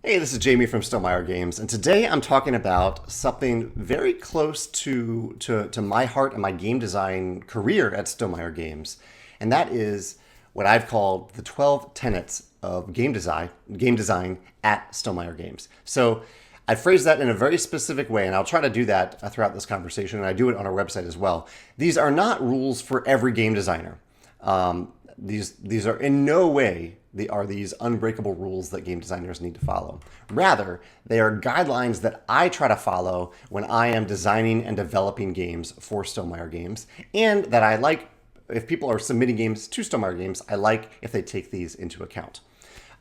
Hey, this is Jamie from Stonemaier Games, and today I'm talking about something very close to my heart and my game design career at Stonemaier Games, and that is what I've called the 12 tenets of game design at Stonemaier Games. So I phrase that in a very specific way, and I'll try to do that throughout this conversation, and I do it on our website as well. These are not rules for every game designer. These are in no way these unbreakable rules that game designers need to follow. Rather, they are guidelines that I try to follow when I am designing and developing games for Stonemaier Games, and that I like if people are submitting games to Stonemaier Games. I like if they take these into account.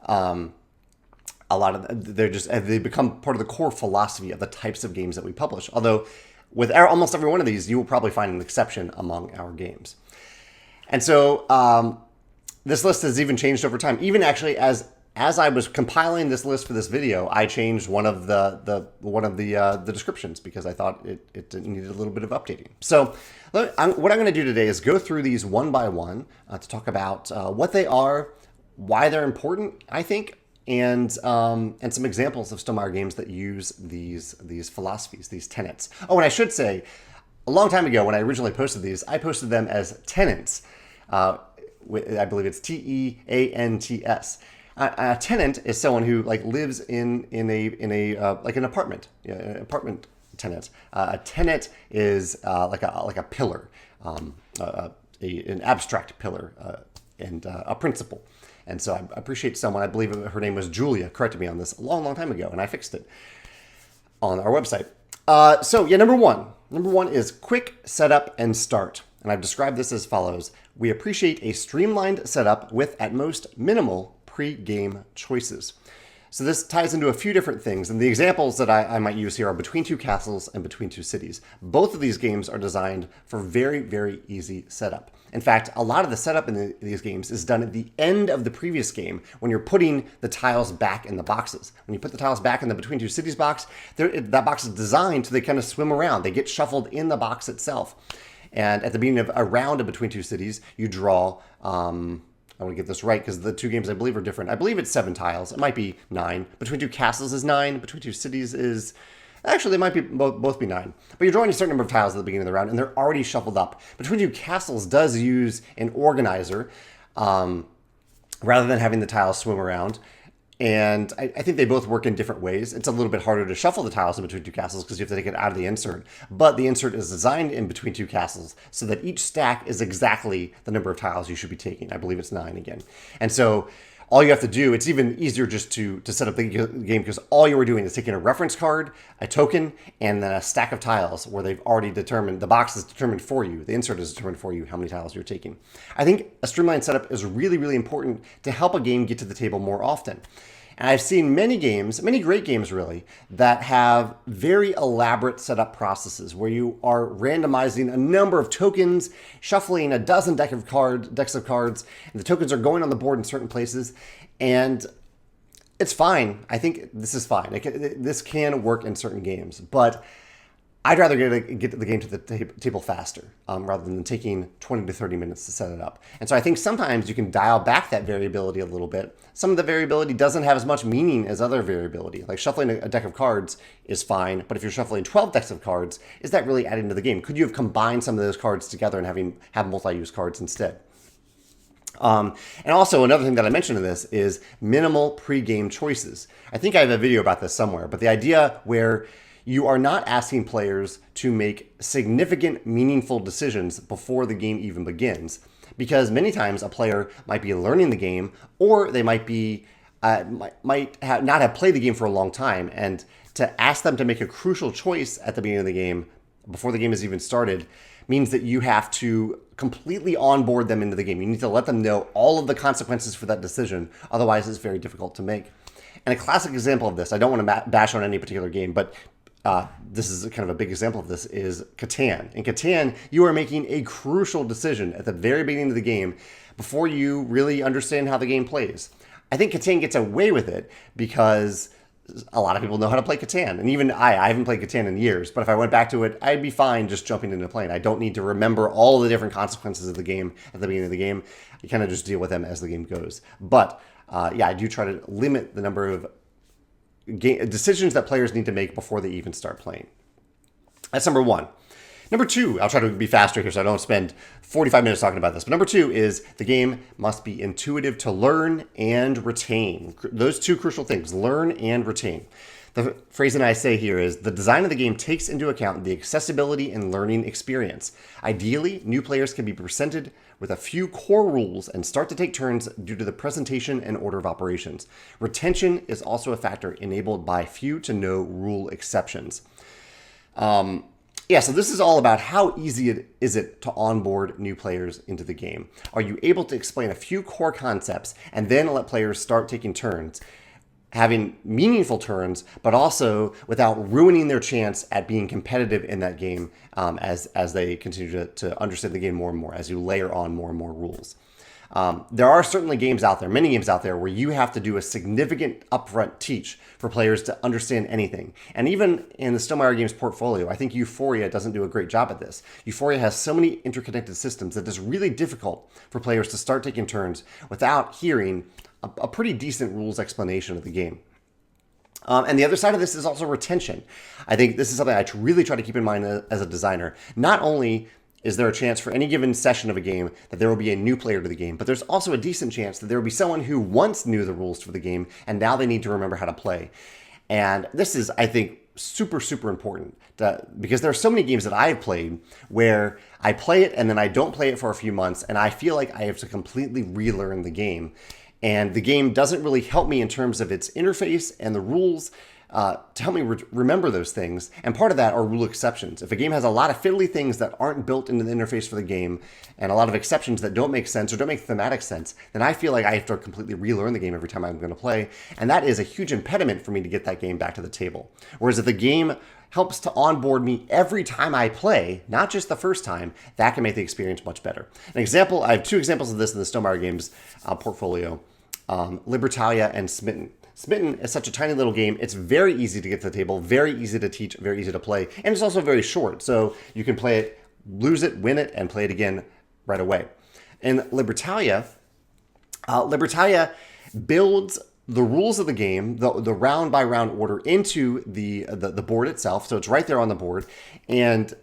A lot of they become part of the core philosophy of the types of games that we publish. Although, with almost every one of these, you will probably find an exception among our games. And so this list has even changed over time. Even actually, as I was compiling this list for this video, I changed one of the descriptions because I thought it needed a little bit of updating. So what I'm going to do today is go through these one by one to talk about what they are, why they're important, I think, and some examples of Stonemaier Games that use these philosophies, these tenets. Oh, and I should say, a long time ago when I originally posted these, I posted them as tenants. I believe it's Teants. A tenant is someone who lives in a like an apartment, an apartment tenant. A tenet is like a pillar, an abstract pillar, and a principle. And so I appreciate someone, I believe her name was Julia, corrected me on this a long time ago, and I fixed it on our website. Number one is quick setup and start. And I've described this as follows. We appreciate a streamlined setup with, at most, minimal pre-game choices. So this ties into a few different things. And the examples that I might use here are Between Two Castles and Between Two Cities. Both of these games are designed for very, very easy setup. In fact, a lot of the setup in these games is done at the end of the previous game when you're putting the tiles back in the boxes. When you put the tiles back in the Between Two Cities box, that box is designed so they kind of swim around. They get shuffled in the box itself. And at the beginning of a round of Between Two Cities, you draw, I want to get this right because the two games I believe are different. I believe it's 7 tiles. It might be 9. Between Two Castles is 9. Between Two Cities is, actually they might be both be 9. But you're drawing a certain number of tiles at the beginning of the round and they're already shuffled up. Between Two Castles does use an organizer rather than having the tiles swim around. And I think they both work in different ways. It's a little bit harder to shuffle the tiles in Between Two Castles because you have to take it out of the insert. But the insert is designed in Between Two Castles so that each stack is exactly the number of tiles you should be taking. I believe it's 9 again. And so all you have to do, it's even easier just to set up the game because all you were doing is taking a reference card, a token, and then a stack of tiles where they've already determined, the box is determined for you, the insert is determined for you how many tiles you're taking. I think a streamlined setup is really, really important to help a game get to the table more often. And I've seen many games, many great games really, that have very elaborate setup processes where you are randomizing a number of tokens, shuffling a dozen decks of cards, and the tokens are going on the board in certain places. And it's fine. I think this is fine. This can work in certain games, but I'd rather get the game to the table faster rather than taking 20 to 30 minutes to set it up. And so I think sometimes you can dial back that variability a little bit. Some of the variability doesn't have as much meaning as other variability. Like shuffling a deck of cards is fine, but if you're shuffling 12 decks of cards, is that really adding to the game? Could you have combined some of those cards together and have multi-use cards instead? And also another thing that I mentioned in this is minimal pre-game choices. I think I have a video about this somewhere, but the idea where you are not asking players to make significant, meaningful decisions before the game even begins. Because many times a player might be learning the game, or they might not have played the game for a long time. And to ask them to make a crucial choice at the beginning of the game, before the game has even started, means that you have to completely onboard them into the game. You need to let them know all of the consequences for that decision. Otherwise, it's very difficult to make. And a classic example of this, I don't want to bash on any particular game, but this is kind of a big example of this, is Catan. In Catan, you are making a crucial decision at the very beginning of the game before you really understand how the game plays. I think Catan gets away with it because a lot of people know how to play Catan. And even I haven't played Catan in years, but if I went back to it, I'd be fine just jumping into playing. I don't need to remember all the different consequences of the game at the beginning of the game. You kind of just deal with them as the game goes. But yeah, I do try to limit the number of decisions that players need to make before they even start playing. That's number one. Number two, I'll try to be faster here so I don't spend 45 minutes talking about this. But number two is the game must be intuitive to learn and retain. Those two crucial things, learn and retain. The phrase that I say here is the design of the game takes into account the accessibility and learning experience. Ideally, new players can be presented with a few core rules and start to take turns due to the presentation and order of operations. Retention is also a factor enabled by few to no rule exceptions. So this is all about how easy is it to onboard new players into the game. Are you able to explain a few core concepts and then let players start taking turns, having meaningful turns, but also without ruining their chance at being competitive in that game as they continue to understand the game more and more, as you layer on more and more rules. There are certainly games out there, many games out there, where you have to do a significant upfront teach for players to understand anything. And even in the Stonemaier Games portfolio, I think Euphoria doesn't do a great job at this. Euphoria has so many interconnected systems that it's really difficult for players to start taking turns without hearing a pretty decent rules explanation of the game. And the other side of this is also retention. I think this is something I really try to keep in mind as a designer. Not only is there a chance for any given session of a game that there will be a new player to the game, but there's also a decent chance that there will be someone who once knew the rules for the game and now they need to remember how to play. And this is, I think, super, super important because there are so many games that I've played where I play it and then I don't play it for a few months and I feel like I have to completely relearn the game. And the game doesn't really help me in terms of its interface and the rules to help me remember those things. And part of that are rule exceptions. If a game has a lot of fiddly things that aren't built into the interface for the game and a lot of exceptions that don't make sense or don't make thematic sense, then I feel like I have to completely relearn the game every time I'm going to play. And that is a huge impediment for me to get that game back to the table. Whereas if the game helps to onboard me every time I play, not just the first time, that can make the experience much better. An example, I have two examples of this in the Stonemaier Games portfolio. Libertalia and Smitten. Smitten is such a tiny little game. It's very easy to get to the table, very easy to teach, very easy to play, and it's also very short. So you can play it, lose it, win it, and play it again right away. In Libertalia, Libertalia builds the rules of the game, the round by round order into the board itself. So it's right there on the board. And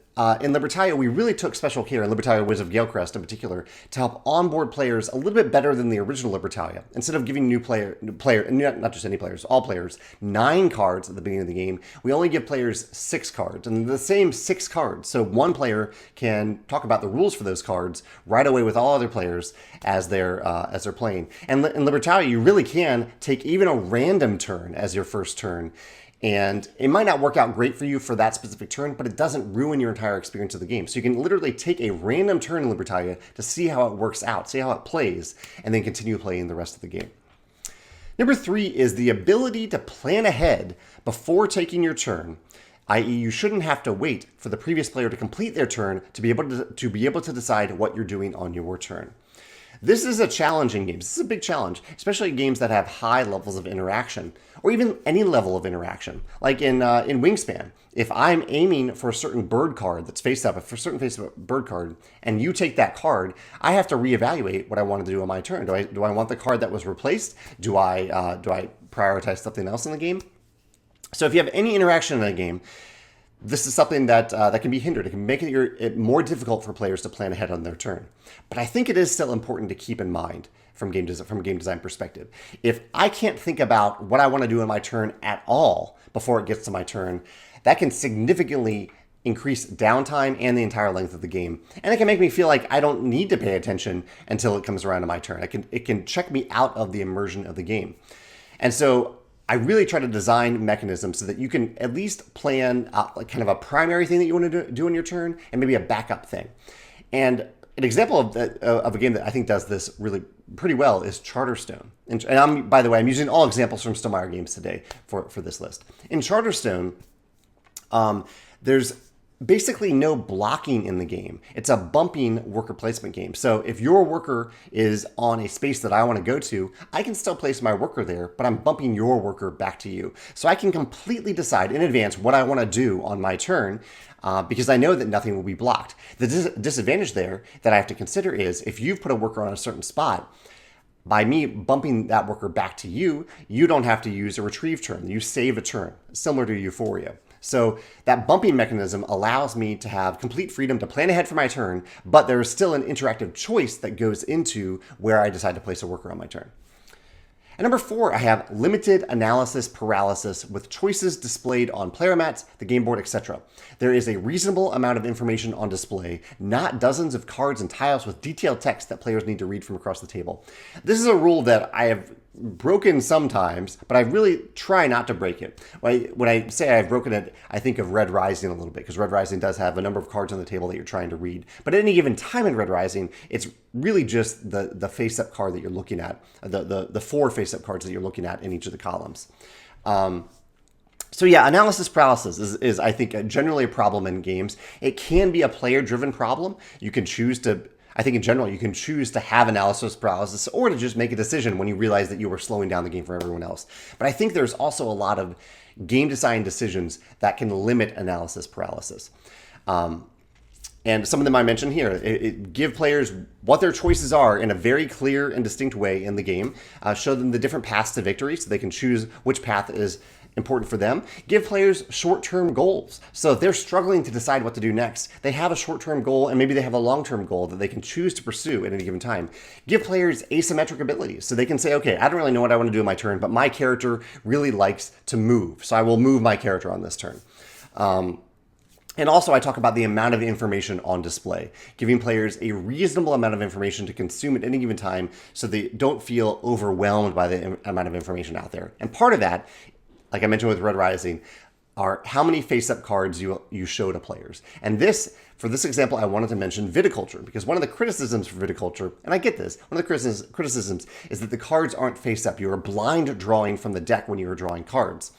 in Libertalia, we really took special care, in Libertalia Wizard of Galecrest in particular, to help onboard players a little bit better than the original Libertalia. Instead of giving new player, not just any players, all players, 9 cards at the beginning of the game, we only give players 6 cards, and the same 6 cards. So one player can talk about the rules for those cards right away with all other players as they're playing. And in Libertalia, you really can take even a random turn as your first turn. And it might not work out great for you for that specific turn, but it doesn't ruin your entire experience of the game. So you can literally take a random turn in Libertalia to see how it works out, see how it plays, and then continue playing the rest of the game. Number 3 is the ability to plan ahead before taking your turn, i.e. you shouldn't have to wait for the previous player to complete their turn to be able to decide what you're doing on your turn. This is a challenging game. This is a big challenge, especially games that have high levels of interaction, or even any level of interaction. Like in Wingspan, if I'm aiming for a certain bird card that's face up, for a certain face up bird card, and you take that card, I have to reevaluate what I want to do on my turn. Do I want the card that was replaced? Do I prioritize something else in the game? So if you have any interaction in a game, this is something that can be hindered. It can make it more difficult for players to plan ahead on their turn. But I think it is still important to keep in mind from a game design perspective. If I can't think about what I want to do on my turn at all before it gets to my turn, that can significantly increase downtime and the entire length of the game. And it can make me feel like I don't need to pay attention until it comes around to my turn. It can check me out of the immersion of the game. And so I really try to design mechanisms so that you can at least plan like kind of a primary thing that you want to do on your turn and maybe a backup thing. And an example of a game that I think does this really pretty well is Charterstone. And by the way, I'm using all examples from Stonemaier Games today for this list. In Charterstone, there's basically no blocking in the game. It's a bumping worker placement game. So if your worker is on a space that I want to go to, I can still place my worker there, but I'm bumping your worker back to you. So I can completely decide in advance what I want to do on my turn because I know that nothing will be blocked. The disadvantage there that I have to consider is if you've put a worker on a certain spot, by me bumping that worker back to you, you don't have to use a retrieve turn. You save a turn, similar to Euphoria. So that bumping mechanism allows me to have complete freedom to plan ahead for my turn, but there is still an interactive choice that goes into where I decide to place a worker on my turn. And number 4, I have limited analysis paralysis with choices displayed on player mats, the game board, etc. There is a reasonable amount of information on display, not dozens of cards and tiles with detailed text that players need to read from across the table. This is a rule that I have broken sometimes, but I really try not to break it. When I say I've broken it, I think of Red Rising a little bit, because Red Rising does have a number of cards on the table that you're trying to read. But at any given time in Red Rising, it's really just the face-up card that you're looking at, the 4 face-up cards that you're looking at in each of the columns. So yeah, analysis paralysis is I think, generally a problem in games. It can be a player-driven problem. You can choose to... I think in general, you can choose to have analysis paralysis or to just make a decision when you realize that you were slowing down the game for everyone else. But I think there's also a lot of game design decisions that can limit analysis paralysis. And some of them I mentioned here. Give players what their choices are in a very clear and distinct way in the game. Show them the different paths to victory so they can choose which path is important for them. Give players short-term goals. So if they're struggling to decide what to do next, they have a short-term goal and maybe they have a long-term goal that they can choose to pursue at any given time. Give players asymmetric abilities. So they can say, okay, I don't really know what I want to do in my turn, but my character really likes to move. So I will move my character on this turn. And also I talk about the amount of information on display, giving players a reasonable amount of information to consume at any given time so they don't feel overwhelmed by the amount of information out there. And part of that, like I mentioned with Red Rising, are how many face-up cards you show to players. And for this example, I wanted to mention viticulture, because one of the criticisms for viticulture, and I get this, one of the criticisms is that the cards aren't face-up. You are blind drawing from the deck when you are drawing cards.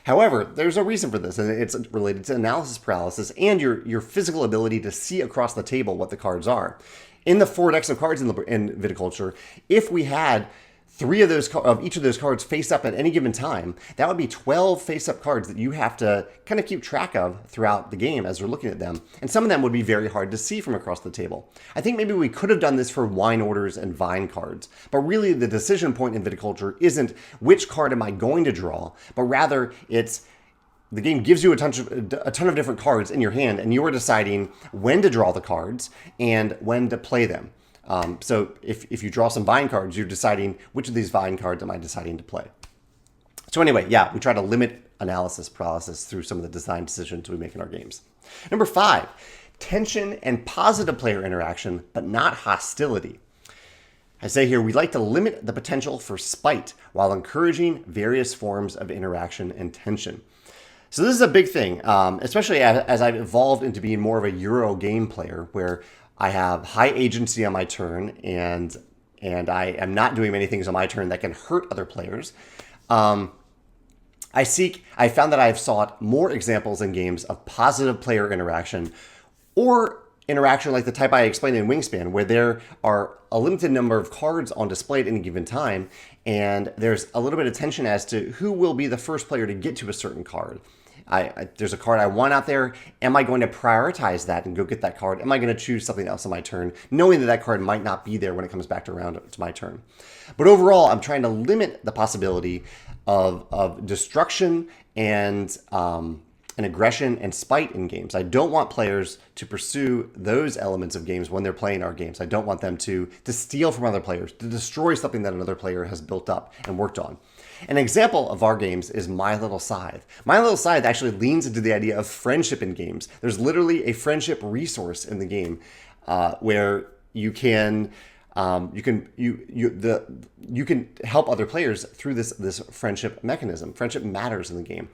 However, there's a reason for this, and it's related to analysis paralysis and your physical ability to see across the table what the cards are. In the 4 decks of cards in viticulture, if we had 3 of each of those cards face up at any given time, that would be 12 face-up cards that you have to kind of keep track of throughout the game as you're looking at them. And some of them would be very hard to see from across the table. I think maybe we could have done this for wine orders and vine cards, but really the decision point in viticulture isn't which card am I going to draw, but rather it's the game gives you a ton of different cards in your hand, and you are deciding when to draw the cards and when to play them. So if you draw some vine cards, you're deciding which of these vine cards am I deciding to play. So anyway, yeah, we try to limit analysis paralysis through some of the design decisions we make in our games. Number 5, tension and positive player interaction, but not hostility. I say here, we like to limit the potential for spite while encouraging various forms of interaction and tension. So this is a big thing, especially as I've evolved into being more of a Euro game player, where I have high agency on my turn, and I am not doing many things on my turn that can hurt other players. I found that I've sought more examples in games of positive player interaction, or interaction like the type I explained in Wingspan, where there are a limited number of cards on display at any given time, and there's a little bit of tension as to who will be the first player to get to a certain card. There's a card I want out there. Am I going to prioritize that and go get that card? Am I going to choose something else on my turn, knowing that that card might not be there when it comes back around to my turn? But overall, I'm trying to limit the possibility of destruction and aggression and spite in games. I don't want players to pursue those elements of games when they're playing our games. I don't want them to steal from other players, to destroy something that another player has built up and worked on. An example of our games is My Little Scythe. My Little Scythe actually leans into the idea of friendship in games. There's literally a friendship resource in the game where you can help other players through this friendship mechanism. Friendship matters in the game.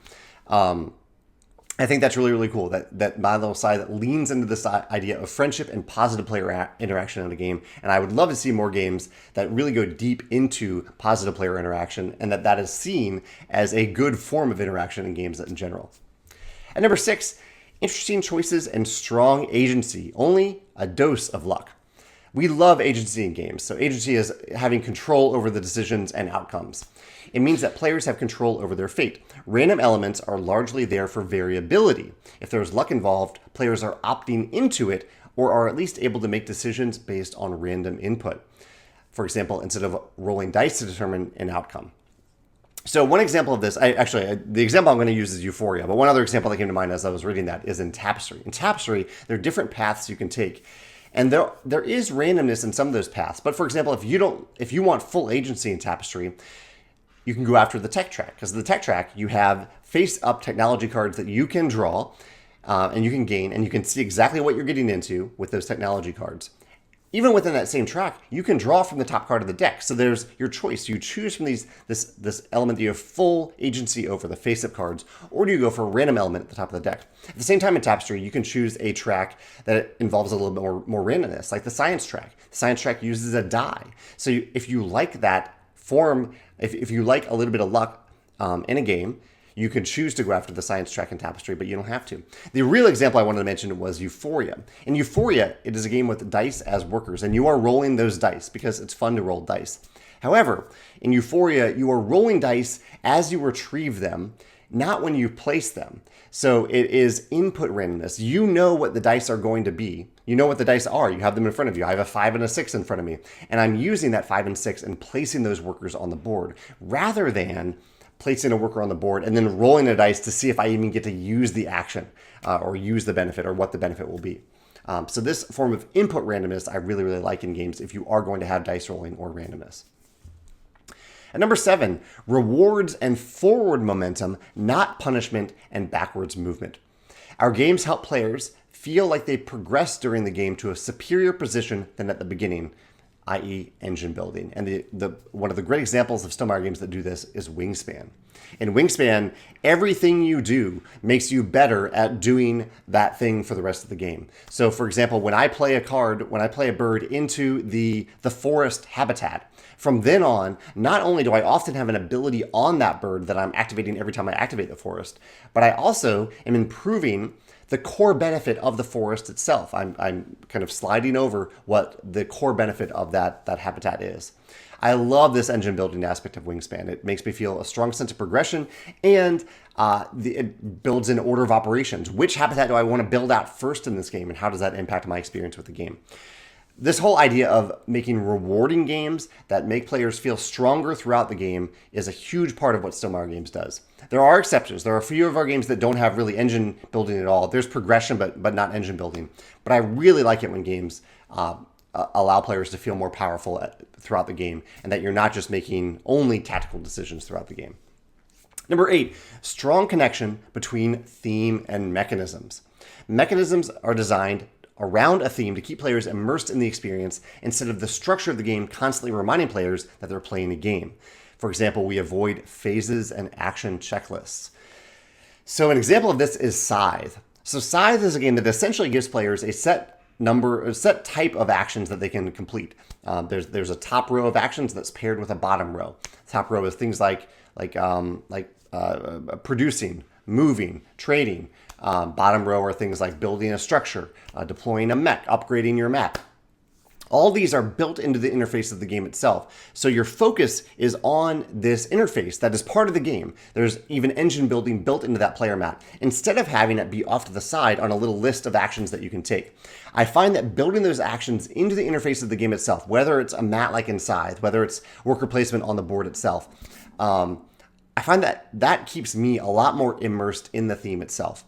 I think that's really, really cool that My Little Scythe leans into this idea of friendship and positive player interaction in a game. And I would love to see more games that really go deep into positive player interaction, and that is seen as a good form of interaction in games in general. And number 6, interesting choices and strong agency, only a dose of luck. We love agency in games. So agency is having control over the decisions and outcomes. It means that players have control over their fate. Random elements are largely there for variability. If there's luck involved, players are opting into it or are at least able to make decisions based on random input. for example, instead of rolling dice to determine an outcome. So one example of this, the example I'm going to use is Euphoria, but one other example that came to mind as I was reading that is in Tapestry. In Tapestry, there are different paths you can take. And there is randomness in some of those paths. But for example, if you want full agency in Tapestry, you can go after the tech track. Because the tech track, you have face-up technology cards that you can draw and you can gain, and you can see exactly what you're getting into with those technology cards. Even within that same track, you can draw from the top card of the deck. So there's your choice. You choose from this element that you have full agency over, the face-up cards, or do you go for a random element at the top of the deck? At the same time in Tapestry, you can choose a track that involves a little bit more randomness, like the science track. The science track uses a die. So if you like that form, if you like a little bit of luck in a game, you can choose to go after the science track in Tapestry, but you don't have to. The real example I wanted to mention was Euphoria. In Euphoria, it is a game with dice as workers, and you are rolling those dice because it's fun to roll dice. However, in Euphoria, you are rolling dice as you retrieve them, not when you place them. So it is input randomness. You know what the dice are going to be. You know what the dice are. You have them in front of you. I have a 5 and a 6 in front of me, and I'm using that 5 and 6 and placing those workers on the board, rather than placing a worker on the board and then rolling a dice to see if I even get to use the action or use the benefit or what the benefit will be. So this form of input randomness I really, really like in games if you are going to have dice rolling or randomness. And number 7, rewards and forward momentum, not punishment and backwards movement. Our games help players feel like they progress during the game to a superior position than at the beginning, i.e. engine building. And one of the great examples of Stonemaier Games that do this is Wingspan. In Wingspan, everything you do makes you better at doing that thing for the rest of the game. So for example, when I play a bird into the forest habitat, from then on, not only do I often have an ability on that bird that I'm activating every time I activate the forest, but I also am improving the core benefit of the forest itself. I'm kind of sliding over what the core benefit of that habitat is. I love this engine building aspect of Wingspan. It makes me feel a strong sense of progression, and it builds in order of operations. Which habitat do I want to build out first in this game, and how does that impact my experience with the game? This whole idea of making rewarding games that make players feel stronger throughout the game is a huge part of what Stonemaier Games does. There are exceptions. There are a few of our games that don't have really engine building at all. There's progression, but not engine building. But I really like it when games allow players to feel more powerful throughout the game, and that you're not just making only tactical decisions throughout the game. Number 8, strong connection between theme and mechanisms. Mechanisms are designed around a theme to keep players immersed in the experience instead of the structure of the game constantly reminding players that they're playing a game. For example, we avoid phases and action checklists. So an example of this is Scythe. So Scythe is a game that essentially gives players a set type of actions that they can complete. There's a top row of actions that's paired with a bottom row. Top row is things like producing, moving, trading. Bottom row are things like building a structure, deploying a mech, upgrading your map. All these are built into the interface of the game itself. So your focus is on this interface that is part of the game. There's even engine building built into that player mat, instead of having it be off to the side on a little list of actions that you can take. I find that building those actions into the interface of the game itself, whether it's a mat like in Scythe, whether it's worker placement on the board itself, I find that keeps me a lot more immersed in the theme itself.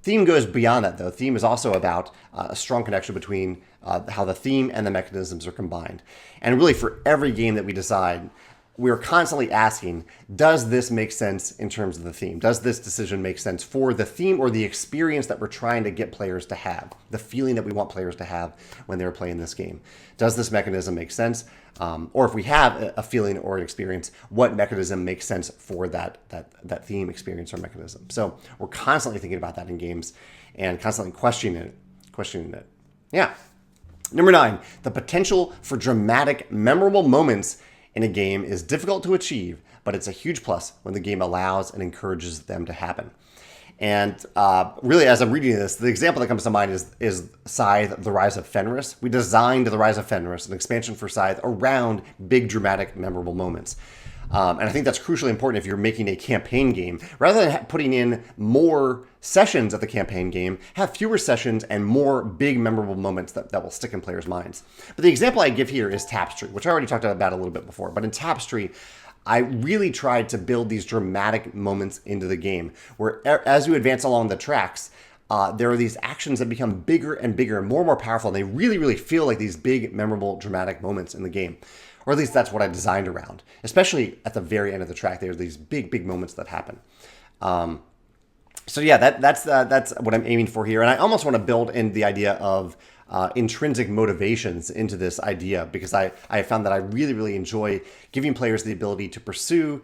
Theme goes beyond that, though. Theme is also about a strong connection between how the theme and the mechanisms are combined. And really, for every game that we decide, we're constantly asking, does this make sense in terms of the theme? Does this decision make sense for the theme or the experience that we're trying to get players to have? The feeling that we want players to have when they're playing this game. Does this mechanism make sense? Or if we have a feeling or an experience, what mechanism makes sense for that theme, experience, or mechanism? So we're constantly thinking about that in games and constantly questioning it. Yeah. Number 9, the potential for dramatic, memorable moments in a game is difficult to achieve, but it's a huge plus when the game allows and encourages them to happen. And really, as I'm reading this, the example that comes to mind is Scythe, The Rise of Fenris. We designed The Rise of Fenris, an expansion for Scythe, around big, dramatic, memorable moments. And I think that's crucially important if you're making a campaign game. Rather than putting in more sessions of the campaign game have fewer sessions and more big memorable moments that will stick in players' minds. But the example I give here is Tapestry, which I already talked about a little bit before. But in Tapestry, I really tried to build these dramatic moments into the game where as you advance along the tracks, there are these actions that become bigger and bigger and more powerful. And they really, really feel like these big, memorable, dramatic moments in the game. Or at least that's what I designed around. Especially at the very end of the track, there are these big, big moments that happen. So yeah, that's what I'm aiming for here. And I almost want to build in the idea of intrinsic motivations into this idea, because I found that I really, really enjoy giving players the ability to pursue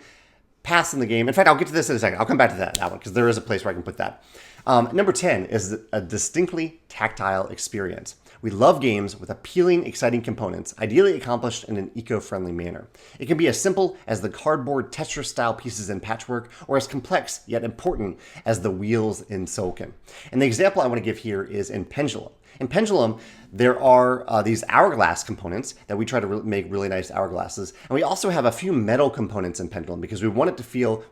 paths in the game. In fact, I'll get to this in a second. I'll come back to that one, because there is a place where I can put that. Number 10 is a distinctly tactile experience. We love games with appealing, exciting components, ideally accomplished in an eco-friendly manner. It can be as simple as the cardboard Tetris-style pieces in Patchwork, or as complex yet important as the wheels in Tzolk'in. And the example I want to give here is in Pendulum. In Pendulum, there are these hourglass components that we try to make really nice hourglasses. And we also have a few metal components in Pendulum because we want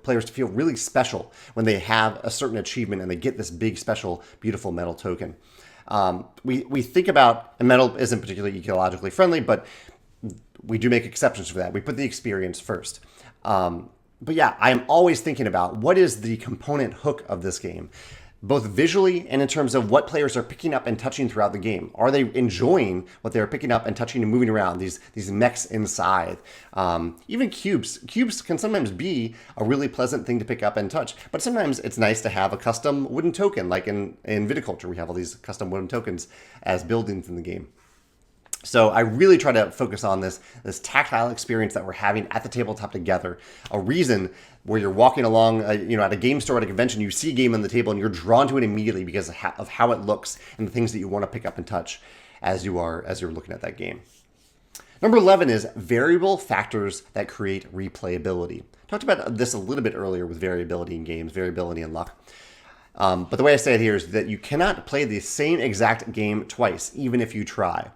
players to feel really special when they have a certain achievement and they get this big, special, beautiful metal token. We think about, and metal isn't particularly ecologically friendly, but we do make exceptions for that. We put the experience first. But yeah, I am always thinking about what is the component hook of this game, both visually and in terms of what players are picking up and touching throughout the game. Are they enjoying what they're picking up and touching and moving around, these mechs inside? Even cubes. Cubes can sometimes be a really pleasant thing to pick up and touch, but sometimes it's nice to have a custom wooden token, like in Viticulture, we have all these custom wooden tokens as buildings in the game. So I really try to focus on this tactile experience that we're having at the tabletop together. A reason where you're walking along, at a game store, at a convention, you see a game on the table and you're drawn to it immediately because of how it looks and the things that you want to pick up and touch as you're looking at that game. Number 11 is variable factors that create replayability. Talked about this a little bit earlier with variability in games, variability and luck. But the way I say it here is that you cannot play the same exact game twice, even if you try.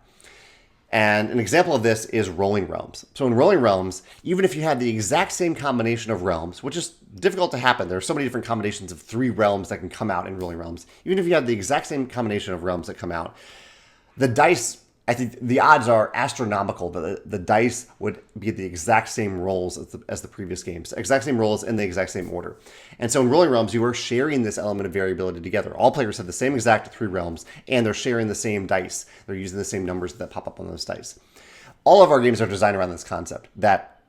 And an example of this is Rolling Realms. So in Rolling Realms, even if you had the exact same combination of realms, which is difficult to happen, there are so many different combinations of 3 realms that can come out in Rolling Realms. Even if you had the exact same combination of realms that come out, the dice, I think the odds are astronomical that the dice would be the exact same rolls as the previous games, exact same rolls in the exact same order. And so in Rolling Realms, you are sharing this element of variability together. All players have the same exact 3 realms, and they're sharing the same dice. They're using the same numbers that pop up on those dice. All of our games are designed around this concept that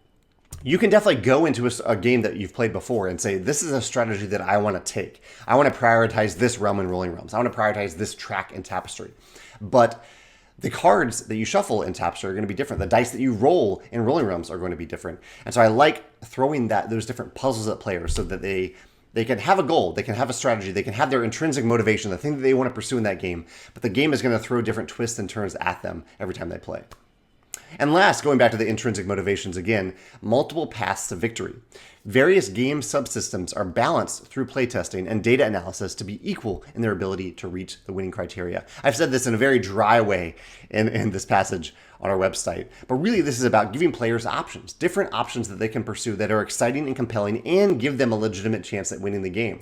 you can definitely go into a game that you've played before and say, this is a strategy that I want to take. I want to prioritize this realm in Rolling Realms. I want to prioritize this track in Tapestry. But the cards that you shuffle in Tapestry are going to be different. The dice that you roll in Rolling Realms are going to be different. And so I like throwing those different puzzles at players so that they can have a goal, they can have a strategy, they can have their intrinsic motivation, the thing that they want to pursue in that game. But the game is going to throw different twists and turns at them every time they play. And last, going back to the intrinsic motivations again, multiple paths to victory. Various game subsystems are balanced through playtesting and data analysis to be equal in their ability to reach the winning criteria. I've said this in a very dry way in this passage on our website, but really this is about giving players options, different options that they can pursue that are exciting and compelling and give them a legitimate chance at winning the game.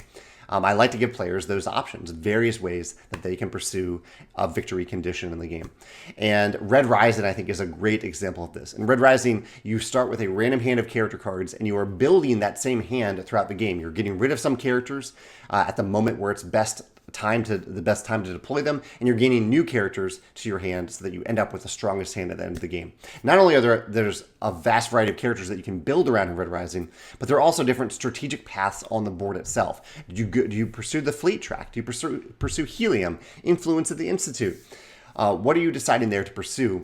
I like to give players those options, various ways that they can pursue a victory condition in the game. And Red Rising, I think, is a great example of this. In Red Rising, you start with a random hand of character cards, and you are building that same hand throughout the game. You're getting rid of some characters at the moment where it's the best time to deploy them, and you're gaining new characters to your hand so that you end up with the strongest hand at the end of the game. Not only there's a vast variety of characters that you can build around in Red Rising, but there are also different strategic paths on the board itself. Do you pursue the fleet track? Do you pursue helium, influence of the Institute? What are you deciding there to pursue?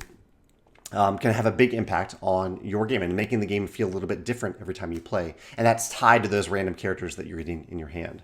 Can have a big impact on your game and making the game feel a little bit different every time you play. And that's tied to those random characters that you're getting in your hand.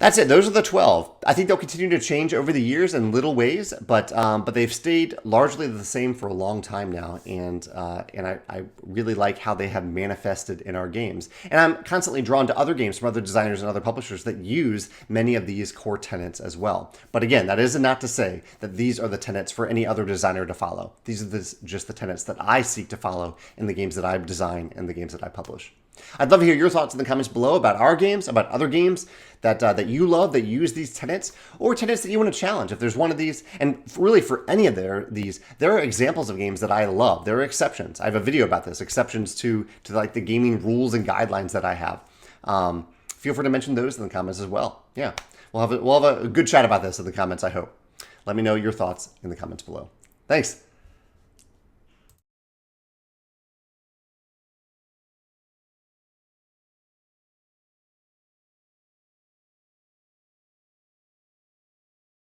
That's it. Those are the 12. I think they'll continue to change over the years in little ways, but they've stayed largely the same for a long time now, and I really like how they have manifested in our games. And I'm constantly drawn to other games from other designers and other publishers that use many of these core tenets as well. But again, that is not to say that these are the tenets for any other designer to follow. These are just the tenets that I seek to follow in the games that I design and the games that I publish. I'd love to hear your thoughts in the comments below about our games, about other games that you love that use these tenets, or tenets that you want to challenge. If there's one of these, and really for any of these, there are examples of games that I love. There are exceptions. I have a video about this, exceptions to like the gaming rules and guidelines that I have. Feel free to mention those in the comments as well. Yeah, we'll have a good chat about this in the comments, I hope. Let me know your thoughts in the comments below. Thanks.